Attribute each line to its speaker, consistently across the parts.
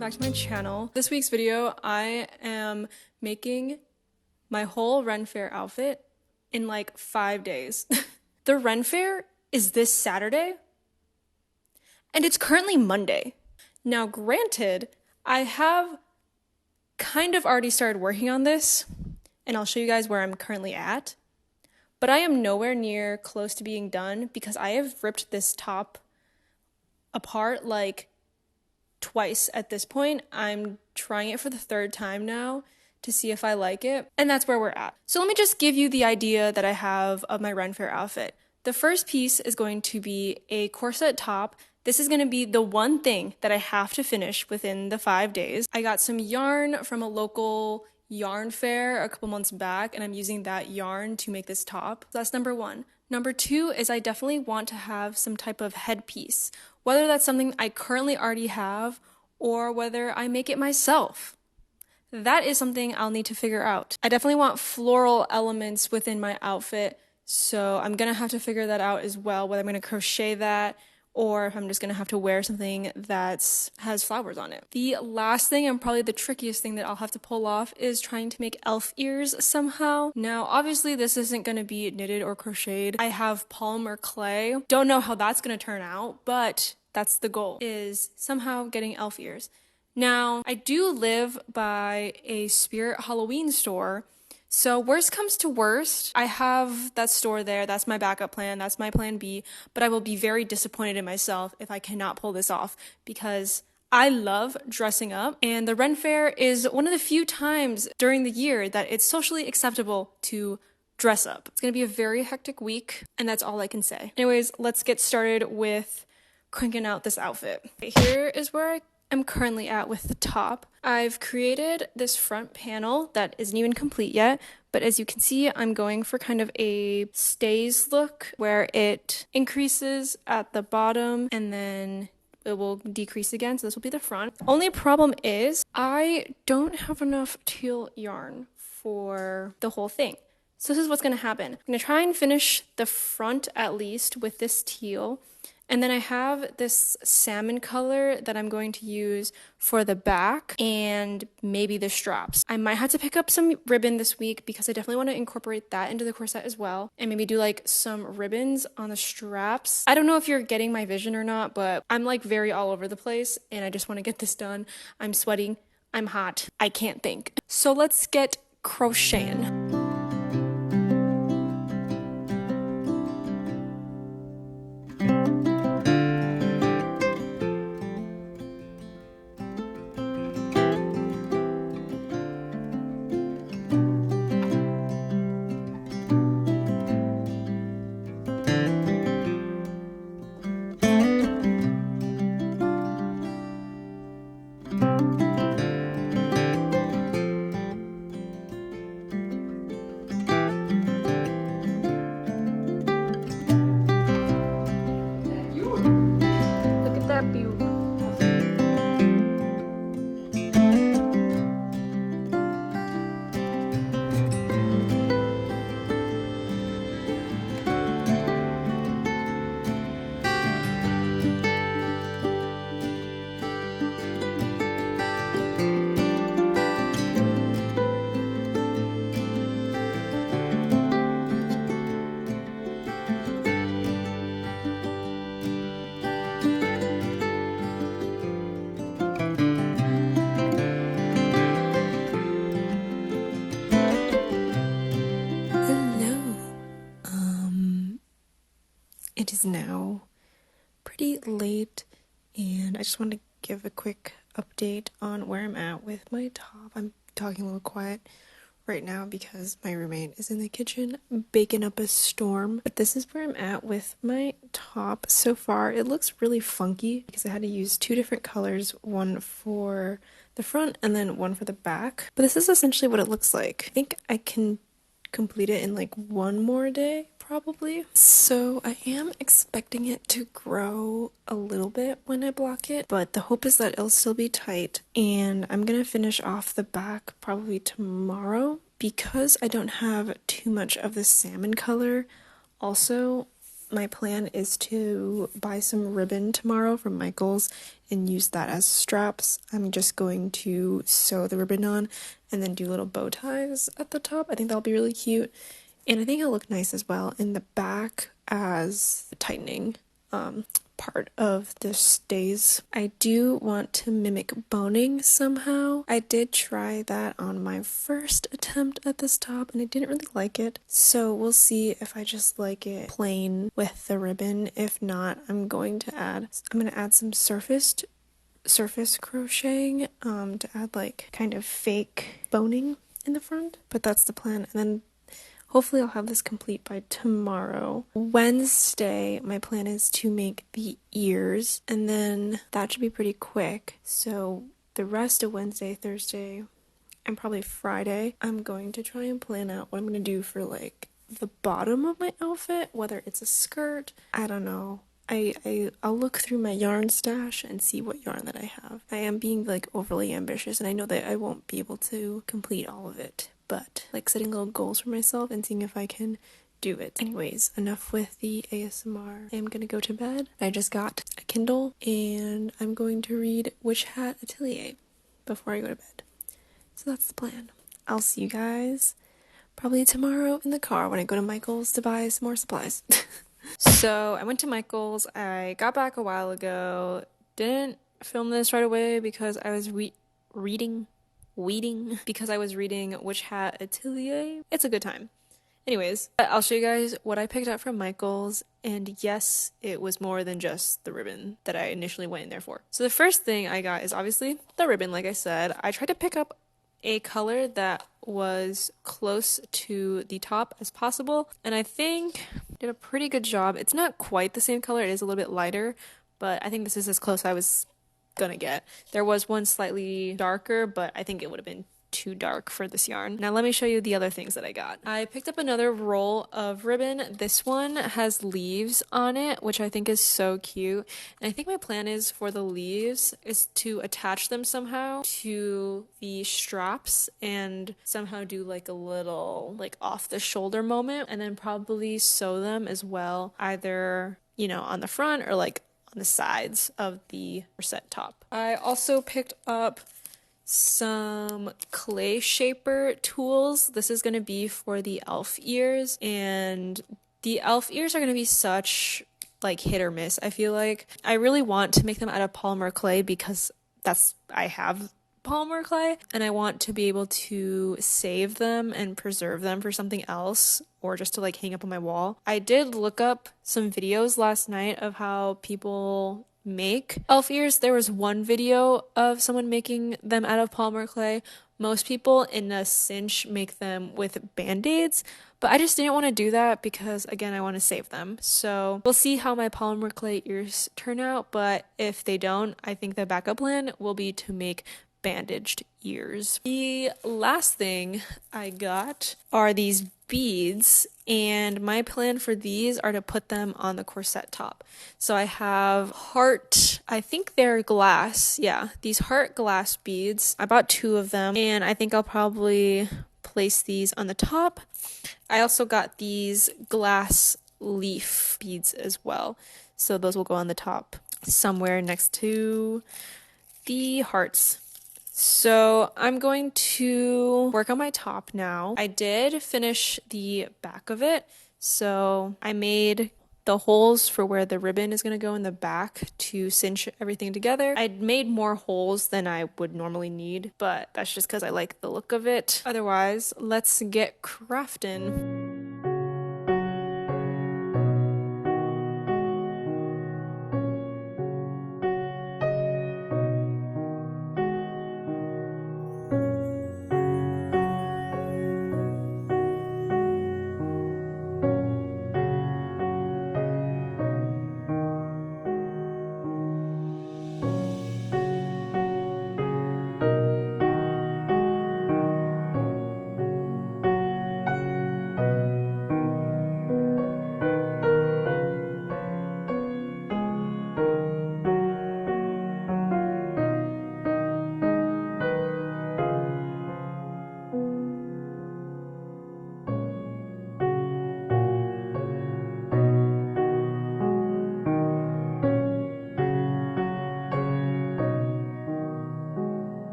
Speaker 1: welcome back to my channel. This week's video, I am making my whole Ren Faire outfit in like 5 days. The Ren Faire is this Saturday, and it's currently Monday. Now, granted, I have kind of already started working on this, and I'll show you guys where I'm currently at, but I am nowhere near close to being done because I have ripped this top apart like twice at this point. I'm trying it for the third time now to see if I like it, and that's where we're at. So let me just give you the idea that I have of my Ren Faire outfit. The first piece is going to be a corset top. This is going to be the one thing that I have to finish within the 5 days. I got some yarn from a local yarn fair a couple months back, and I'm using that yarn to make this top. So that's number one. Number two is I definitely want to have some type of headpiece, whether that's something I currently already have or whether I make it myself. That is something I'll need to figure out. I definitely want floral elements within my outfit, so I'm gonna have to figure that out as well, whether I'm gonna crochet that or if I'm just gonna have to wear something that has flowers on it. The last thing, and probably the trickiest thing that I'll have to pull off, is trying to make elf ears somehow. Now, obviously this isn't gonna be knitted or crocheted. I have polymer clay. Don't know how that's gonna turn out, but that's the goal, is somehow getting elf ears. Now, I do live by a Spirit Halloween store, so worst comes to worst, I have that store there. That's my backup plan. That's my plan B, but I will be very disappointed in myself if I cannot pull this off because I love dressing up, and the Ren Faire is one of the few times during the year that it's socially acceptable to dress up. It's gonna be a very hectic week, and that's all I can say. Anyways, let's get started with cranking out this outfit. Here is where I'm currently at with the top. I've created this front panel that isn't even complete yet, but as you can see, I'm going for kind of a stays look where it increases at the bottom and then it will decrease again, so this will be the front. Only problem is I don't have enough teal yarn for the whole thing. So this is what's gonna happen. I'm gonna try and finish the front at least with this teal, and then I have this salmon color that I'm going to use for the back and maybe the straps. I might have to pick up some ribbon this week because I definitely want to incorporate that into the corset as well, and maybe do like some ribbons on the straps. I don't know if you're getting my vision or not, but I'm like very all over the place and I just want to get this done. I'm sweating, I'm hot, I can't think. So let's get crocheting. It is now pretty late, and I just want to give a quick update on where I'm at with my top. I'm talking a little quiet right now because my roommate is in the kitchen baking up a storm, but this is where I'm at with my top so far. It looks really funky because I had to use two different colors, one for the front and then one for the back, but this is essentially what it looks like. I think I can complete it in like one more day probably. So I am expecting it to grow a little bit when I block it, but the hope is that it'll still be tight, and I'm gonna finish off the back probably tomorrow because I don't have too much of the salmon color. Also, My plan is to buy some ribbon tomorrow from Michael's and use that as straps. I'm just going to sew the ribbon on and then do little bow ties at the top. I think that'll be really cute. And I think it'll look nice as well in the back as the tightening part of the stays. I do want to mimic boning somehow. I did try that on my first attempt at this top and I didn't really like it. So we'll see if I just like it plain with the ribbon. If not, I'm going to add some surface crocheting to add like kind of fake boning in the front. But that's the plan. And then hopefully I'll have this complete by tomorrow. Wednesday, my plan is to make the ears, and then that should be pretty quick. So the rest of Wednesday, Thursday, and probably Friday, I'm going to try and plan out what I'm going to do for like the bottom of my outfit, whether it's a skirt, I don't know. I'll look through my yarn stash and see what yarn that I have. I am being like overly ambitious and I know that I won't be able to complete all of it, but like setting little goals for myself and seeing if I can do it. Anyways, enough with the ASMR. I'm gonna go to bed. I just got a Kindle and I'm going to read Witch Hat Atelier before I go to bed. So that's the plan. I'll see you guys probably tomorrow in the car when I go to Michael's to buy some more supplies. So I went to Michael's. I got back a while ago. Didn't film this right away because I was reading Witch Hat Atelier. It's a good time. Anyways, I'll show you guys what I picked up from Michael's, and yes, it was more than just the ribbon that I initially went in there for. So the first thing I got is obviously the ribbon, like I said. I tried to pick up a color that was close to the top as possible, and I think did a pretty good job. It's not quite the same color, it is a little bit lighter, but I think this is as close I was gonna get. There was one slightly darker, but I think it would have been too dark for this yarn. Now let me show you the other things that I got. I picked up another roll of ribbon. This one has leaves on it, which I think is so cute. And I think my plan is for the leaves is to attach them somehow to the straps and somehow do like a little like off the shoulder moment, and then probably sew them as well, either, you know, on the front or like on the sides of the corset top. I also picked up some clay shaper tools. This is going to be for the elf ears, and the elf ears are going to be such like hit or miss. I feel like I really want to make them out of polymer clay because I have polymer clay and I want to be able to save them and preserve them for something else or just to like hang up on my wall. I did look up some videos last night of how people make elf ears. There was one video of someone making them out of polymer clay. Most people in a cinch make them with band-aids, but I just didn't want to do that because again I want to save them. So we'll see how my polymer clay ears turn out, but if they don't, I think the backup plan will be to make bandaged ears. The last thing I got are these beads, and my plan for these are to put them on the corset top. So I have heart, I think they're glass, yeah, these heart glass beads. I bought 2 of them and I think I'll probably place these on the top. I also got these glass leaf beads as well, so those will go on the top somewhere next to the hearts. So I'm going to work on my top now. I did finish the back of it, so I made the holes for where the ribbon is going to go in the back to cinch everything together. I made more holes than I would normally need, but that's just because I like the look of it. Otherwise, let's get crafting.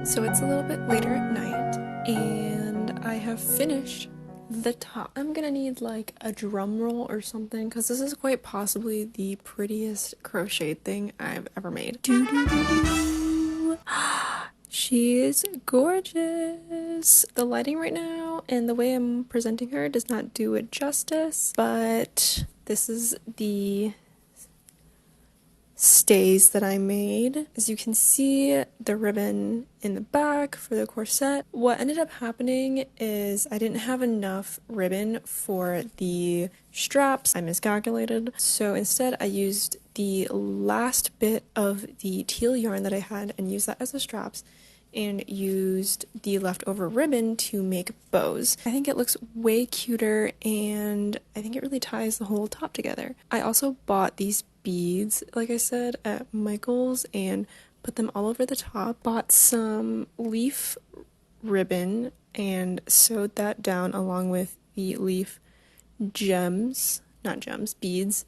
Speaker 1: So it's a little bit later at night and I have finished the top. I'm gonna need like a drum roll or something because this is quite possibly the prettiest crocheted thing I've ever made. She's gorgeous. The lighting right now and the way I'm presenting her does not do it justice, but this is the stays that I made. As you can see, the ribbon in the back for the corset. What ended up happening is I didn't have enough ribbon for the straps. I miscalculated. So instead I used the last bit of the teal yarn that I had and used that as the straps and used the leftover ribbon to make bows. I think it looks way cuter and I think it really ties the whole top together. I also bought these beads, like I said, at Michael's and put them all over the top. Bought some leaf ribbon and sewed that down along with the leaf beads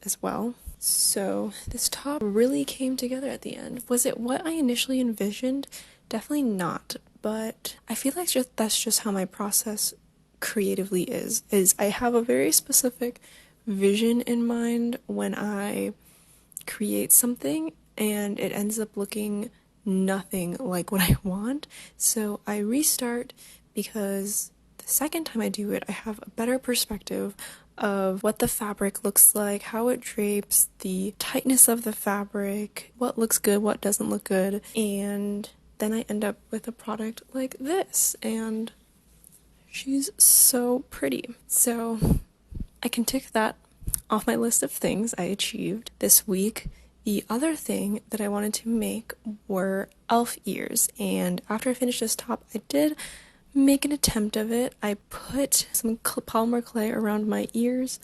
Speaker 1: as well. So this top really came together at the end. Was it what I initially envisioned? Definitely not, but I feel like that's just how my process creatively is I have a very specific vision in mind when I create something and it ends up looking nothing like what I want. So I restart because the second time I do it, I have a better perspective of what the fabric looks like, how it drapes, the tightness of the fabric, what looks good, what doesn't look good, and then I end up with a product like this, and she's so pretty. So I can tick that off my list of things I achieved this week. The other thing that I wanted to make were elf ears, and after I finished this top, I did make an attempt of it. I put some polymer clay around my ears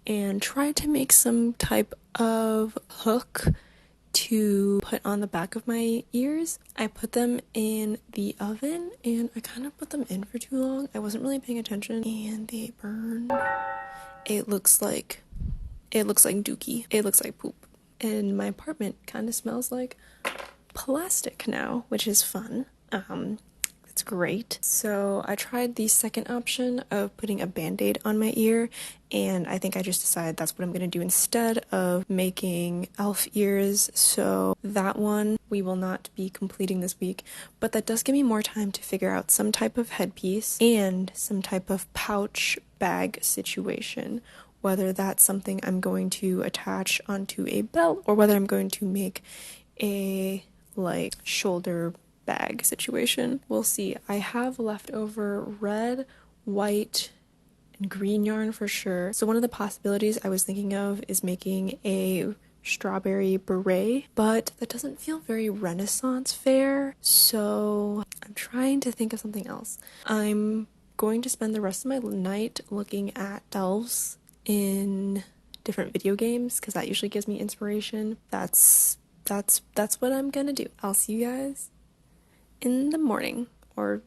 Speaker 1: and tried to make some type of hook to put on the back of my ears. I put them in the oven and I kind of put them in for too long. I wasn't really paying attention and they burned. It looks like dookie. It looks like poop. And my apartment kind of smells like plastic now, which is fun. It's great. So I tried the second option of putting a band-aid on my ear, and I think I just decided that's what I'm going to do instead of making elf ears. So that one we will not be completing this week, but that does give me more time to figure out some type of headpiece and some type of pouch bag situation, whether that's something I'm going to attach onto a belt or whether I'm going to make a like shoulder bag situation. We'll see. I have leftover red, white, and green yarn for sure. So one of the possibilities I was thinking of is making a strawberry beret, but that doesn't feel very Renaissance Faire, so I'm trying to think of something else. I'm going to spend the rest of my night looking at elves in different video games because that usually gives me inspiration. That's what I'm gonna do. I'll see you guys in the morning, or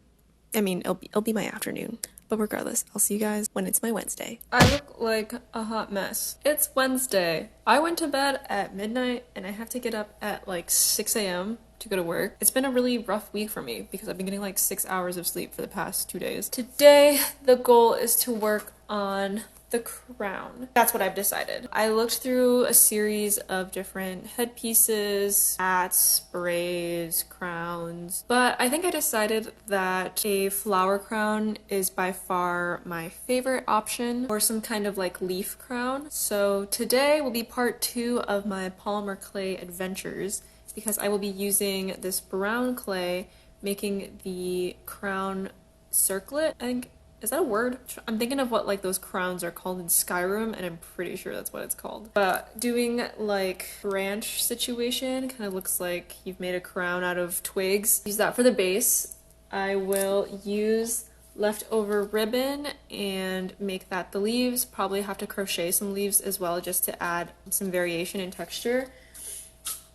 Speaker 1: I mean it'll be my afternoon, but regardless, I'll see you guys when it's my Wednesday. I look like a hot mess. It's Wednesday. I went to bed at midnight and I have to get up at like 6 a.m. to go to work. It's been a really rough week for me because I've been getting like 6 hours of sleep for the past 2 days. Today the goal is to work on the crown. That's what I've decided. I looked through a series of different headpieces, hats, berets, crowns, but I think I decided that a flower crown is by far my favorite option, or some kind of like leaf crown. So today will be part 2 of my polymer clay adventures because I will be using this brown clay making the crown circlet. I think, is that a word? I'm thinking of what like those crowns are called in Skyrim, and I'm pretty sure that's what it's called. But doing like branch situation kind of looks like you've made a crown out of twigs. Use that for the base. I will use leftover ribbon and make that the leaves. Probably have to crochet some leaves as well just to add some variation in texture,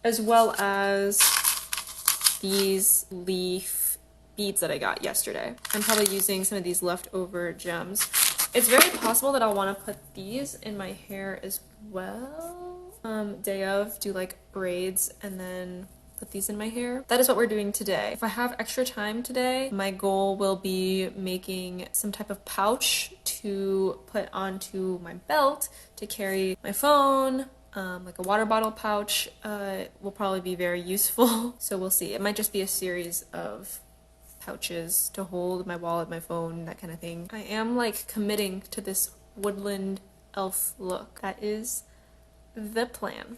Speaker 1: as well as these leaf beads that I got yesterday. I'm probably using some of these leftover gems. It's very possible that I'll want to put these in my hair as well. Day of, do like braids and then put these in my hair. That is what we're doing today. If I have extra time today, my goal will be making some type of pouch to put onto my belt to carry my phone, like a water bottle pouch. Will probably be very useful. So we'll see. It might just be a series of pouches to hold my wallet, my phone, that kind of thing. I am like committing to this woodland elf look. That is the plan.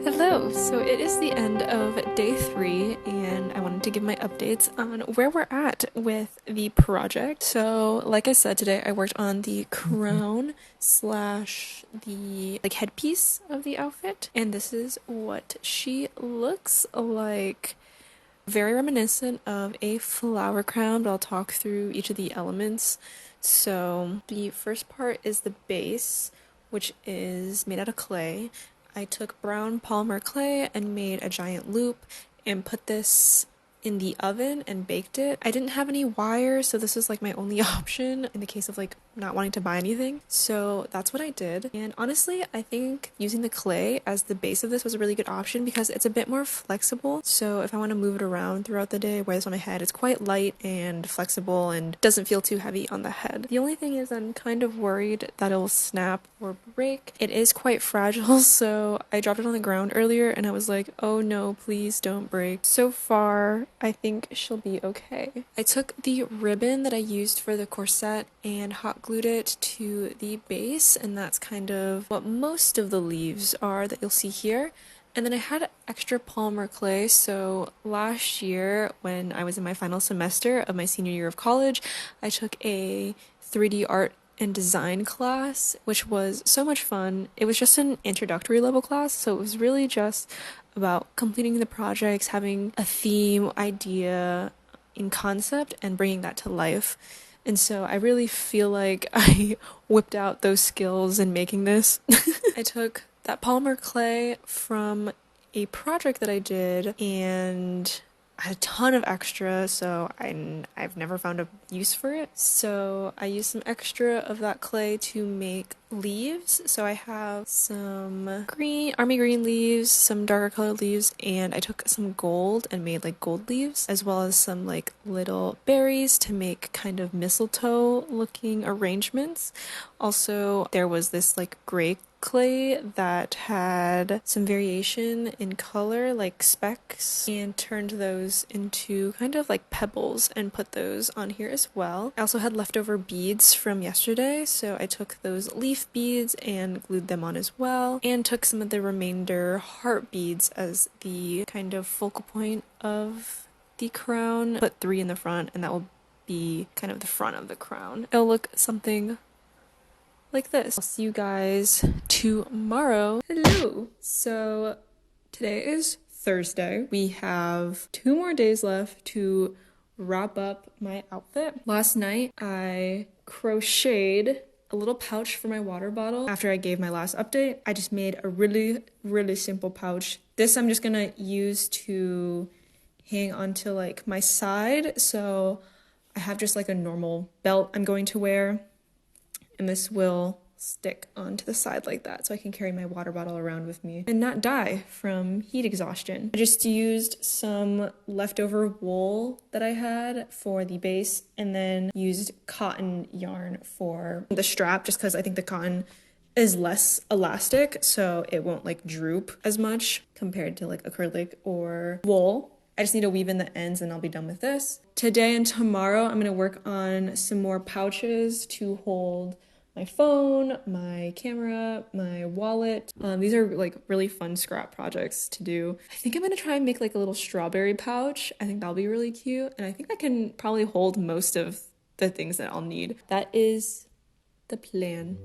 Speaker 1: Hello, so it is the end of day 3 and I wanted to give my updates on where we're at with the project. So like I said, today I worked on the crown slash the headpiece of the outfit, and this is what she looks like. Very reminiscent of a flower crown, but I'll talk through each of the elements. So the first part is the base, which is made out of clay. I took brown polymer clay and made a giant loop and put this in the oven and baked it. I didn't have any wires, so this is like my only option in the case of like not wanting to buy anything. So that's what I did. And honestly, I think using the clay as the base of this was a really good option because it's a bit more flexible. So if I want to move it around throughout the day, wear this on my head, it's quite light and flexible and doesn't feel too heavy on the head. The only thing is I'm kind of worried that it'll snap or break. It is quite fragile, so I dropped it on the ground earlier and I was like, oh no, please don't break. So far, I think she'll be okay. I took the ribbon that I used for the corset and hot glued it to the base, and that's kind of what most of the leaves are that you'll see here. And then I had extra polymer clay, so last year when I was in my final semester of my senior year of college, I took a 3D art and design class, which was so much fun. It was just an introductory level class, so it was really just about completing the projects, having a theme, idea, in concept, and bringing that to life. And so I really feel like I whipped out those skills in making this. I took that polymer clay from a project that I did and I had a ton of extra, so I've never found a use for it. So I used some extra of that clay to make leaves. So I have some green, army green leaves, some darker colored leaves, and I took some gold and made like gold leaves, as well as some like little berries to make kind of mistletoe looking arrangements. Also, there was this like gray clay that had some variation in color, like specks, and turned those into kind of like pebbles and put those on here as well. I also had leftover beads from yesterday, so I took those leaf beads and glued them on as well, and took some of the remainder heart beads as the kind of focal point of the crown. Put 3 in the front, and that will be kind of the front of the crown. It'll look something like this. I'll see you guys tomorrow. Hello! So today is Thursday. We have 2 more days left to wrap up my outfit. Last night I crocheted a little pouch for my water bottle. After I gave my last update, I just made a really simple pouch. This I'm just gonna use to hang onto like my side. So I have just like a normal belt I'm going to wear, and this will stick onto the side like that so I can carry my water bottle around with me and not die from heat exhaustion. I just used some leftover wool that I had for the base and then used cotton yarn for the strap just because I think the cotton is less elastic so it won't like droop as much compared to like acrylic or wool. I just need to weave in the ends and I'll be done with this. Today and tomorrow I'm going to work on some more pouches to hold my phone, my camera, my wallet. These are like really fun scrap projects to do. I think I'm gonna try and make like a little strawberry pouch. I think that'll be really cute. And I think I can probably hold most of the things that I'll need. That is the plan.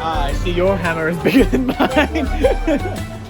Speaker 2: I see your hammer is bigger than mine.